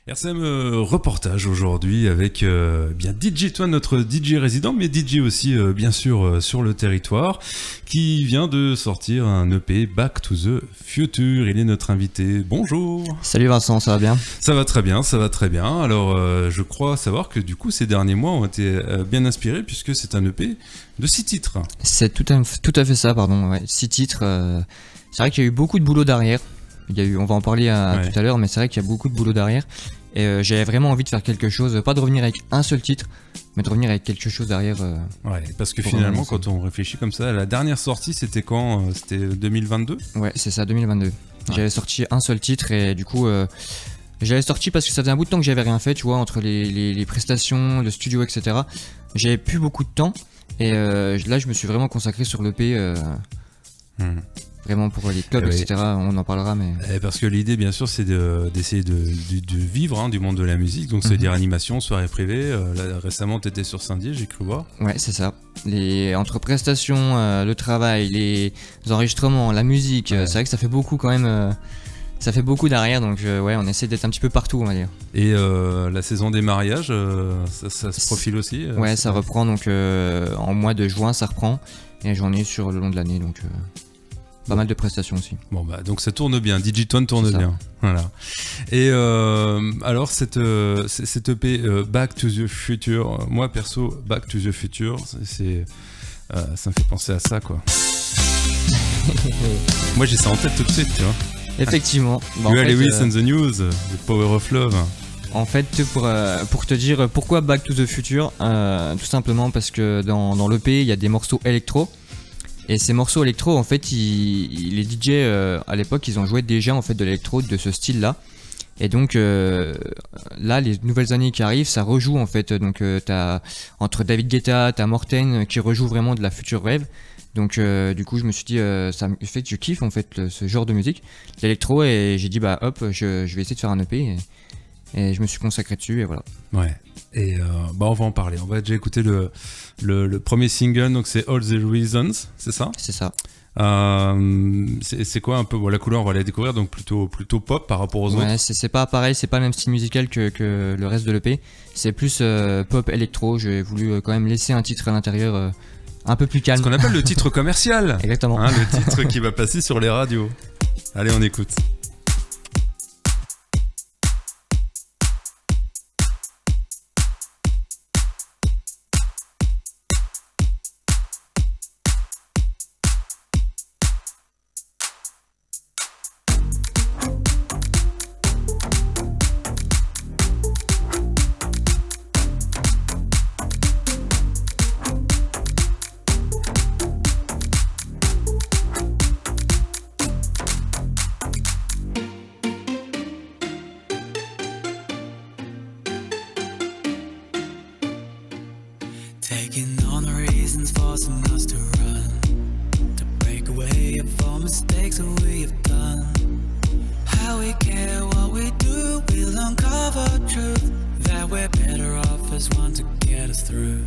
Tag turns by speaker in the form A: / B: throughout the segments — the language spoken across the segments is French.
A: RCM reportage aujourd'hui avec bien DJ Toine, notre DJ résident, mais DJ aussi bien sûr sur le territoire, qui vient de sortir un EP Back to the Future. Il est notre invité. Bonjour.
B: Salut Vincent, ça va bien? Ça va très bien,
A: ça va très bien. Alors je crois savoir que du coup ces derniers mois ont été bien inspirés puisque c'est un EP de 6 titres.
B: C'est tout à fait ça, pardon. Ouais. 6 titres. C'est vrai qu'il y a eu beaucoup de boulot derrière. On va en parler tout à l'heure, mais c'est vrai qu'il y a beaucoup de boulot derrière. Et j'avais vraiment envie de faire quelque chose, pas de revenir avec un seul titre, mais de revenir avec quelque chose derrière.
A: Ouais, parce que finalement, quand on réfléchit comme ça, la dernière sortie, c'était quand? C'était 2022?
B: Ouais, c'est ça, 2022. Ouais. J'avais sorti un seul titre et du coup, j'avais sorti parce que ça faisait un bout de temps que j'avais rien fait, tu vois, entre les prestations, le studio, etc. J'avais plus beaucoup de temps et là, je me suis vraiment consacré sur l'EP. Vraiment pour les clubs, etc. On en parlera, mais...
A: Parce que l'idée, bien sûr, c'est d'essayer de vivre du monde de la musique. Donc, ça veut dire animation, soirée privée. Là, récemment, tu étais sur Saint-Dié, j'ai cru voir.
B: Ouais, c'est ça. Entre prestations, le travail, les enregistrements, la musique, c'est vrai que ça fait beaucoup quand même... ça fait beaucoup derrière, donc ouais, on essaie d'être un petit peu partout, on va dire.
A: Et la saison des mariages, ça se profile aussi
B: Ouais, ça reprend, donc en mois de juin, ça reprend. Et j'en ai sur le long de l'année, donc... Pas mal de prestations aussi.
A: Bon bah donc ça tourne bien, Digitone tourne bien. Voilà. Et alors cette EP Back to the Future, moi perso Back to the Future, ça me fait penser à ça quoi. Moi j'ai ça en tête tout de suite, tu vois.
B: Effectivement.
A: Lewis and the News, The Power of Love.
B: En fait, pour te dire pourquoi Back to the Future, tout simplement parce que dans l'EP il y a des morceaux électro. Et ces morceaux électro, en fait, les DJ à l'époque, ils ont joué déjà en fait de l'électro de ce style-là. Et donc là, les nouvelles années qui arrivent, ça rejoue en fait. Donc t'as entre David Guetta, t'as Morten qui rejoue vraiment de la future rave. Donc du coup, je me suis dit, ça me fait que je kiffe en fait ce genre de musique, l'électro, et j'ai dit bah hop, je vais essayer de faire un EP. Et je me suis consacré dessus et voilà. Ouais.
A: Et on va en parler. On va déjà écouter le premier single, donc c'est All the Reasons, c'est ça?
B: C'est ça.
A: C'est quoi un peu la couleur, on va la découvrir, donc plutôt pop par rapport aux autres.
B: Ouais, c'est pas pareil, c'est pas le même style musical que le reste de l'EP. C'est plus pop électro. J'ai voulu quand même laisser un titre à l'intérieur un peu plus calme.
A: Ce qu'on appelle le titre commercial.
B: Exactement.
A: Le titre qui va passer sur les radios. Allez, on écoute.
C: Truth that we're better off as one to get us through.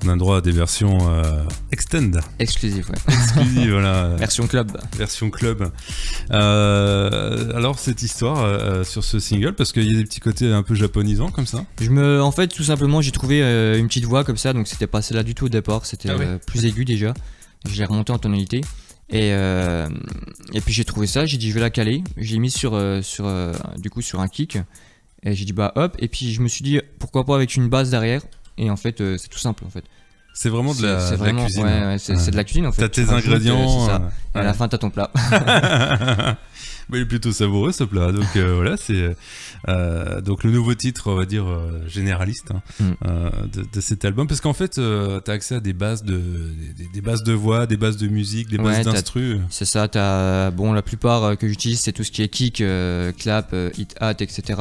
A: On a droit à des versions extend.
B: Exclusif, ouais.
A: Exclusives, voilà.
B: Version club.
A: Version club. Alors cette histoire sur ce single, parce qu'il y a des petits côtés un peu japonisants comme ça.
B: En fait, tout simplement, j'ai trouvé une petite voix comme ça, donc c'était pas celle-là du tout au départ, c'était plus aigu déjà. Je l'ai remonté en tonalité. Et puis j'ai trouvé ça, j'ai dit je vais la caler. J'ai mis sur un kick. Et j'ai dit bah hop. Et puis je me suis dit pourquoi pas avec une basse derrière. Et en fait, c'est tout simple en fait.
A: C'est vraiment de la cuisine.
B: Ouais, c'est de la cuisine en fait.
A: T'as tes ingrédients.
B: C'est ça. Et à la fin, t'as ton plat.
A: Mais il est plutôt savoureux ce plat. Donc voilà, c'est donc le nouveau titre, on va dire généraliste de cet album, parce qu'en fait, t'as accès à des bases des bases de voix, des bases de musique, des bases d'instru. C'est
B: ça. T'as la plupart que j'utilise, c'est tout ce qui est kick, clap, hit-hat, etc.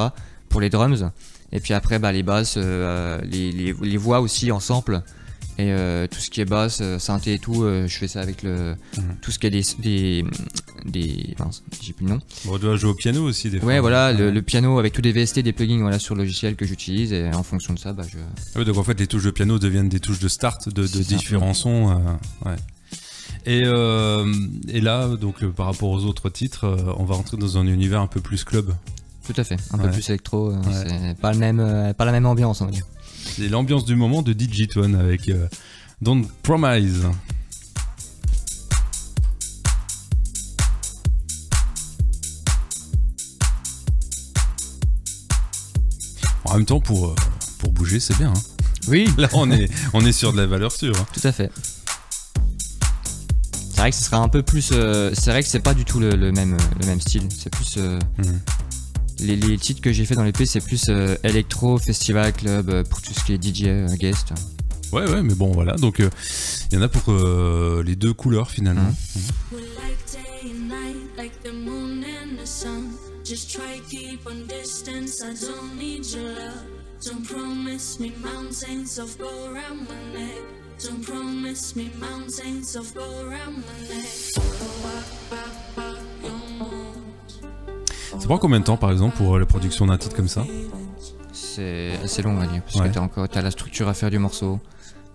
B: pour les drums. Et puis après, les basses, les voix aussi en sample. Et tout ce qui est basse, synthé et tout, je fais ça avec tout ce qui est j'ai plus le nom.
A: Bon, on doit jouer au piano aussi des fois.
B: Ouais, voilà, le piano avec tous des VST, des plugins sur le logiciel que j'utilise, et en fonction de ça, je...
A: Ah oui, donc en fait, les touches de piano deviennent des touches de start de différents sons. Ouais. Et là, donc par rapport aux autres titres, on va rentrer dans un univers un peu plus club.
B: Tout à fait, un peu plus électro, c'est pas la même ambiance, on va dire.
A: C'est l'ambiance du moment de Digitone avec Don't Promise. En même temps, pour bouger, c'est bien. Hein.
B: Oui.
A: Là, on est sur de la valeur sûre. Hein.
B: Tout à fait. C'est vrai que ce sera un peu plus. C'est vrai que c'est pas du tout le même style. C'est plus. Les titres que j'ai fait dans l'EP, c'est plus électro, festival, club, pour tout ce qui est DJ, guest.
A: Ouais, mais bon, voilà. Donc, il y en a pour les deux couleurs finalement. Ça prend combien de temps par exemple pour la production d'un titre comme ça?
B: C'est assez long, on va dire, parce que t'as la structure à faire du morceau,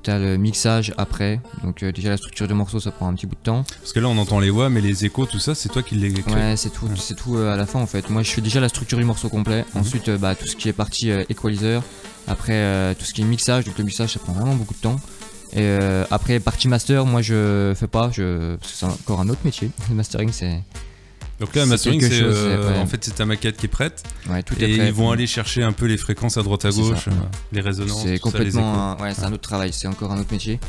B: t'as le mixage après, donc déjà la structure du morceau ça prend un petit bout de temps.
A: Parce que là on entend les voix, mais les échos, tout ça, c'est toi qui les crée.
B: Ouais, c'est tout à la fin en fait. Moi je fais déjà la structure du morceau complet, ensuite tout ce qui est partie equalizer, après tout ce qui est mixage, donc le mixage ça prend vraiment beaucoup de temps. Et après partie master, moi je fais pas, parce que c'est encore un autre métier, le mastering c'est...
A: Donc là, mastering, en fait, c'est ta maquette qui est prête.
B: Ouais, tout est
A: et
B: prêt.
A: ils vont aller chercher un peu les fréquences à droite à gauche, les résonances.
B: C'est complètement, c'est un autre travail, c'est encore un autre métier.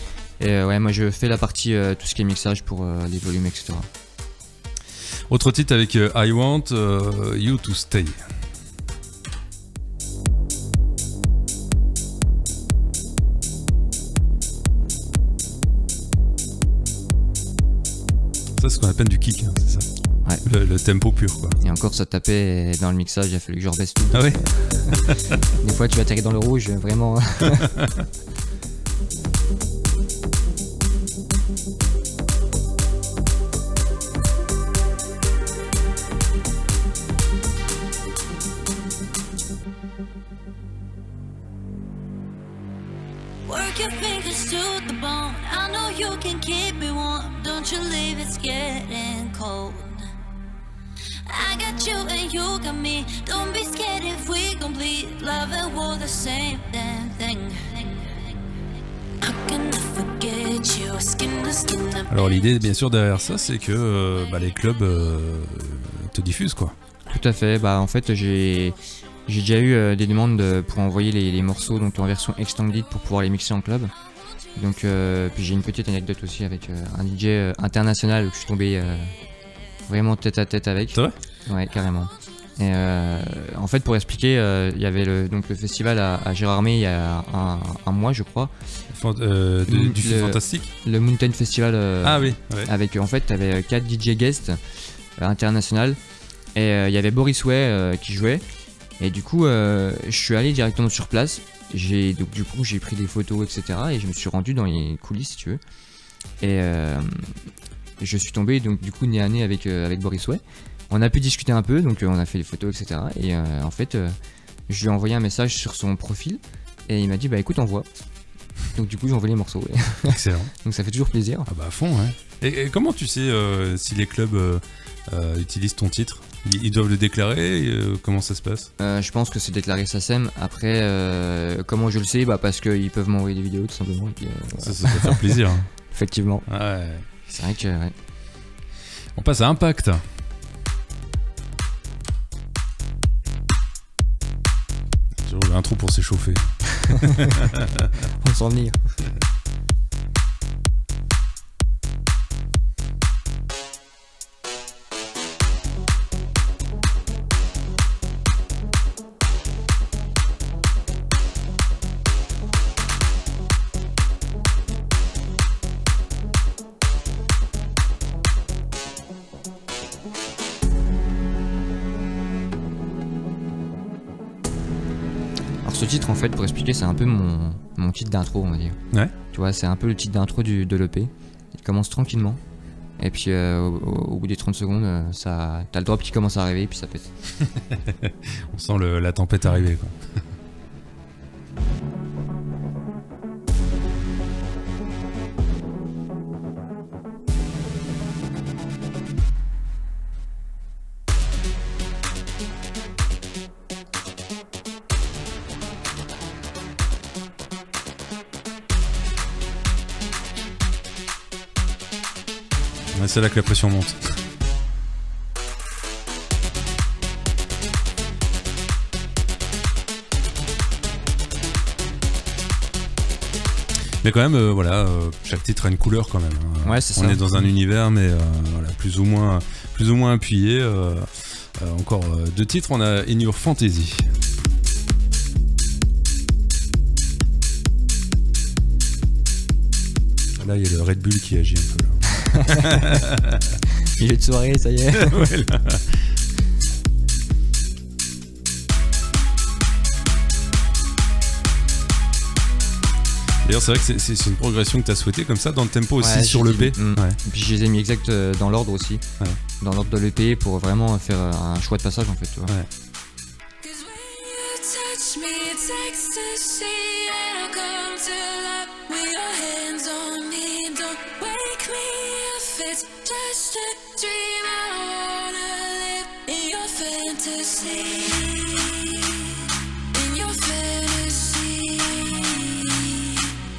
B: Et moi, je fais la partie tout ce qui est mixage pour les volumes, etc.
A: Autre titre avec I Want You to Stay. Ça, c'est ce qu'on appelle du kick, hein, c'est ça.
B: Ouais.
A: Le tempo pur, quoi.
B: Et encore, ça tapait dans le mixage, il a fallu que je rebaisse tout.
A: Ah oui.
B: Des fois, tu atterris dans le rouge, vraiment.
C: Work your fingers to the bone. I know you can keep me warm. Don't you leave, it's getting cold. I got you and you got me. Don't be scared if we complete love and war the same damn thing. How can I forget you? Skin to skin.
A: Alors l'idée, bien sûr, derrière ça, c'est que les clubs te diffusent, quoi.
B: Tout à fait. En fait, j'ai déjà eu des demandes pour envoyer les morceaux donc en version extended pour pouvoir les mixer en club. Donc puis j'ai une petite anecdote aussi avec un DJ international où je suis tombé vraiment tête à tête avec.
A: C'est vrai ?
B: Ouais, carrément. Et en fait, pour expliquer, il y avait le festival à Gérardmer il y a un mois, je crois.
A: Du fantastique.
B: Le Mountain Festival.
A: Ah oui. Ouais.
B: Avec en fait, t'avais 4 DJ guests international et il y avait Boris Way qui jouait. Et du coup, je suis allé directement sur place. J'ai pris des photos, etc. Et je me suis rendu dans les coulisses, si tu veux. Et je suis tombé donc du coup nez à nez avec Boris Way. On a pu discuter un peu, donc on a fait des photos, etc. Et en fait, je lui ai envoyé un message sur son profil et il m'a dit écoute, envoie. Donc du coup j'ai envoyé les morceaux. Ouais.
A: Excellent.
B: Donc ça fait toujours plaisir.
A: Ah bah à fond, ouais. Et comment tu sais si les clubs utilisent ton titre? Ils doivent le déclarer, comment ça se passe?
B: Je pense que c'est déclaré SACEM. Après, comment je le sais? Bah parce qu'ils peuvent m'envoyer des vidéos tout simplement. Et puis,
A: Ça doit faire plaisir. Hein.
B: Effectivement.
A: Ouais.
B: C'est vrai que... Ouais.
A: On passe à Impact. Toujours un trou pour s'échauffer.
B: On s'en venir. Alors ce titre en fait pour expliquer c'est un peu mon titre d'intro on va dire.
A: Ouais.
B: Tu vois c'est un peu le titre d'intro de l'EP. Il commence tranquillement et puis au bout des 30 secondes t'as le drop qui commence à arriver et puis ça pète.
A: On sent la tempête arriver quoi. Ouais, c'est là que la pression monte. Mais quand même, voilà, chaque titre a une couleur quand même. Hein.
B: Ouais, c'est
A: On
B: ça.
A: est dans un univers, mais voilà, plus ou moins appuyé. Encore deux titres, on a In Your Fantasy. Là, il y a le Red Bull qui agit un peu. Là.
B: Milieu de soirée, ça y est.
A: Ouais, là. D'ailleurs, c'est vrai que c'est une progression que tu as souhaité comme ça dans le tempo aussi
B: Ouais,
A: sur
B: j'ai
A: l'EP.
B: dit,
A: Ouais.
B: Et puis je les ai mis exact dans l'ordre aussi.
A: Ouais.
B: Dans l'ordre de l'EP pour vraiment faire un choix de passage en fait. Tu vois.
A: Ouais.
C: Cause when you touch me, it's ecstasy, and I come to life with your hands on me. Don't wake me if it's just a dream. I wanna live in your fantasy. In your fantasy.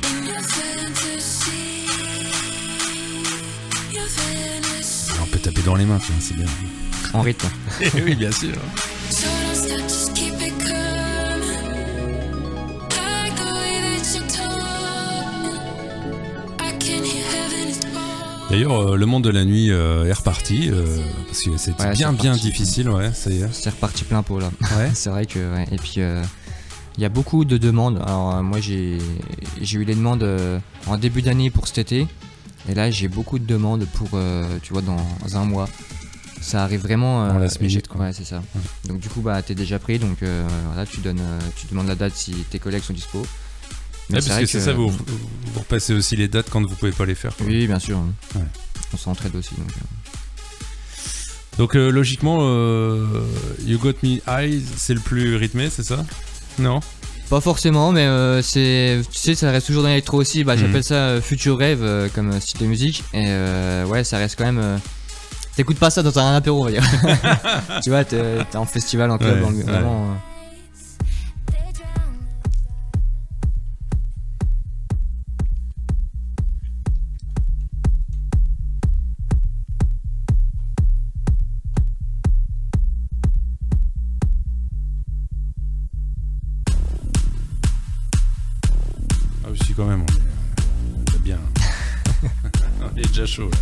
C: In your fantasy. Your fantasy.
A: Alors, on peut taper dans les mains, tu vois, c'est bien.
B: En rythme.
A: Oui, bien sûr.
C: So don't stop, just keep it coming. I like the way that you talk. I can hear heaven is calling.
A: D'ailleurs, le monde de la nuit est reparti parce que c'était
B: Ouais,
A: bien
B: c'est reparti.
A: difficile, ouais, ça y est.
B: C'est reparti plein pot là.
A: Ouais.
B: C'est vrai que ouais. Et puis il y a beaucoup de demandes. Alors moi j'ai eu des demandes en début d'année pour cet été. Et là j'ai beaucoup de demandes pour tu vois dans un mois. Ça arrive vraiment
A: Dans last minute, quoi.
B: Ouais, c'est ça. Donc du coup bah t'es déjà pris donc voilà tu demandes la date si tes collègues sont dispo.
A: Ouais,
B: c'est
A: parce
B: vrai
A: que c'est ça, vous repassez aussi les dates quand vous pouvez pas les faire. Quoi.
B: Oui, bien sûr.
A: Ouais.
B: On s'entraide aussi donc.
A: Donc logiquement, You Got Me Eyes, c'est le plus rythmé, c'est ça? Non?
B: Pas forcément, mais c'est, tu sais, ça reste toujours dans l'électro aussi. Bah,
A: Mhm.
B: j'appelle ça future rave comme style de musique. Et ouais, ça reste quand même. T'écoutes pas ça dans un apéro, on va dire. Tu vois, t'es en festival, en club,
A: Ouais,
B: vraiment.
C: They drown.
A: Ah aussi quand même, on est bien. On est déjà chaud là.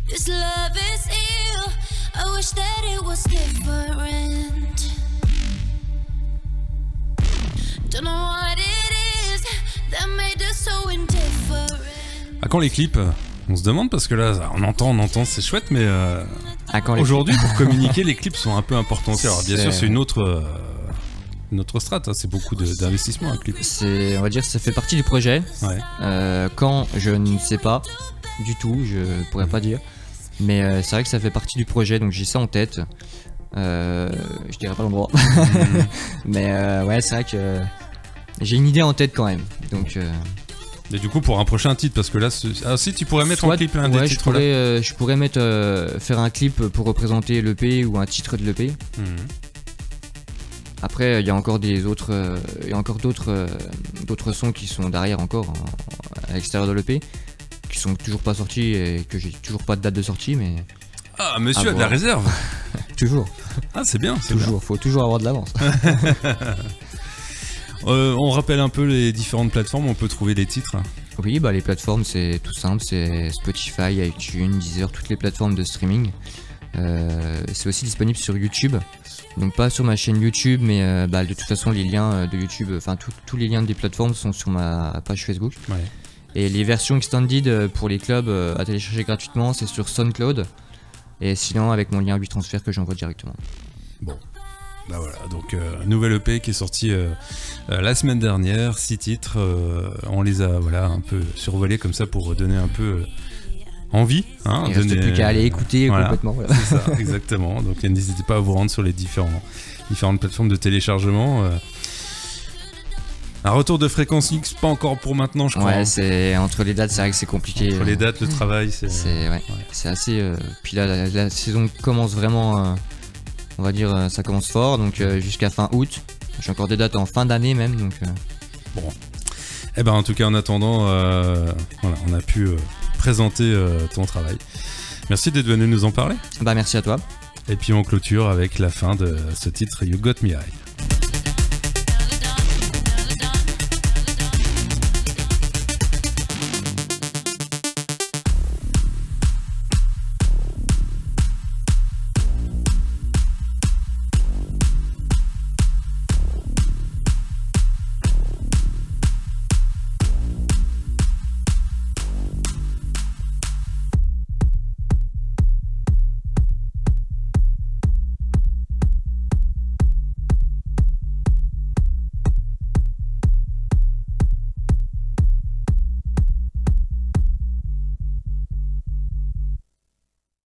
C: This love is ill. I wish that it was different. Don't know what it is that made us so indifferent.
A: À quand les clips? On se demande parce que là, on entend, c'est chouette, mais
B: Ah, quand les-
A: aujourd'hui, pour communiquer, les clips sont un peu importants aussi. Alors bien
B: C'est-
A: sûr, c'est une autre autre strate, hein, c'est beaucoup d'investissement un clip.
B: On va dire que ça fait partie du projet.
A: Ouais.
B: Quand, je ne sais pas du tout, je pourrais pas dire. Mais c'est vrai que ça fait partie du projet, donc j'ai ça en tête. Je dirais pas l'endroit. Mais ouais, c'est vrai que j'ai une idée en tête quand même. Donc,
A: Et du coup, pour un prochain titre, parce que là, si tu pourrais mettre en clip un des titres là.
B: Je pourrais mettre, faire un clip pour représenter l'EP ou un titre de l'EP. Après, il y a encore d'autres sons qui sont derrière encore, à l'extérieur de l'EP, qui sont toujours pas sortis et que j'ai toujours pas de date de sortie, mais...
A: Ah, monsieur a de la réserve.
B: Toujours.
A: Ah, c'est bien.
B: Toujours, faut toujours avoir de l'avance.
A: On rappelle un peu les différentes plateformes où on peut trouver les titres.
B: Oui, bah les plateformes, c'est tout simple, c'est Spotify, iTunes, Deezer, toutes les plateformes de streaming. C'est aussi disponible sur YouTube. Donc pas sur ma chaîne YouTube, mais de toute façon les liens de YouTube, enfin tous les liens des plateformes sont sur ma page Facebook. Ouais. Et les versions extended pour les clubs à télécharger gratuitement, c'est sur SoundCloud. Et sinon avec mon lien WeTransfer que j'envoie directement. Bon.
A: Bah voilà, donc nouvelle EP qui est sortie la semaine dernière, 6 titres. On les a un peu survolés comme ça pour donner un peu envie. Hein,
B: il reste plus qu'à aller écouter complètement. Voilà.
A: C'est ça, exactement. Donc n'hésitez pas à vous rendre sur les différentes plateformes de téléchargement. Un retour de Fréquence X, pas encore pour maintenant, je crois.
B: Ouais, c'est entre les dates, c'est vrai que c'est compliqué.
A: Entre les dates, le travail,
B: c'est assez. Puis là, la saison commence vraiment. On va dire, ça commence fort, donc jusqu'à fin août. J'ai encore des dates en fin d'année même, donc.
A: Bon. Eh ben, en tout cas, en attendant, on a pu présenter ton travail. Merci d'être venu nous en parler.
B: Bah, merci à toi.
A: Et puis on clôture avec la fin de ce titre You Got Me High.